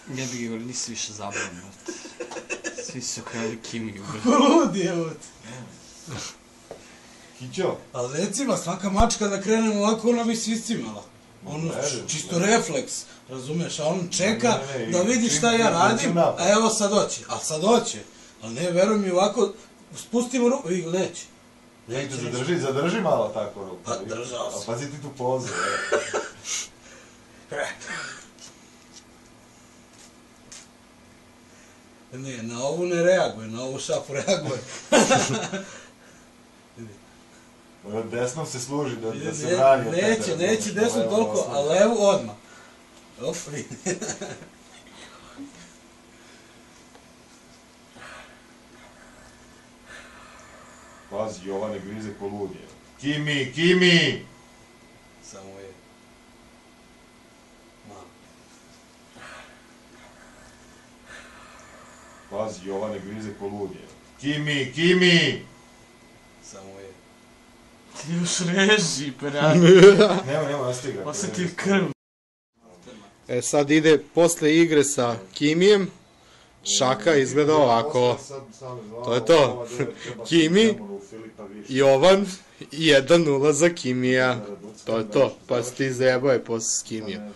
Ne bi ga nisi više zabavno, brate. Svi su krali Kimiju, brate. Ludi, evo ti. Kićo? Ali recimo, svaka mačka da krenemo ovako, ona bi sviscimala. Ono, čisto refleks, razumeš, a on čeka da vidi šta ja radim, a evo sad hoće, a sad hoće. Ali ne, veruj mi, ovako, spustimo ruku, i neće. Neće, zadrži malo tako ruku. Pa, držao sam. A pazi ti tu pozu, Ne, na ovu ne reaguje, na ovu šapu reaguje. Desnom se služi da se brani. Neće desnom toliko, a levu odmah. Op, vidi. Pazi, Jovane grize ko ludje. Kimi! Samo je. Malo. Pazi, Jovane grize ko ludje. Kimi! Samo je. Ti još reži, prejak. Nema, nastiga. Osjeti krv. Sad ide posle igre sa Kimijem. Šaka izgleda ovako. To je to. Kimi, Jovan, 1-0 za Kimija. To je to. Pa si ti zajebao je posle s Kimijem.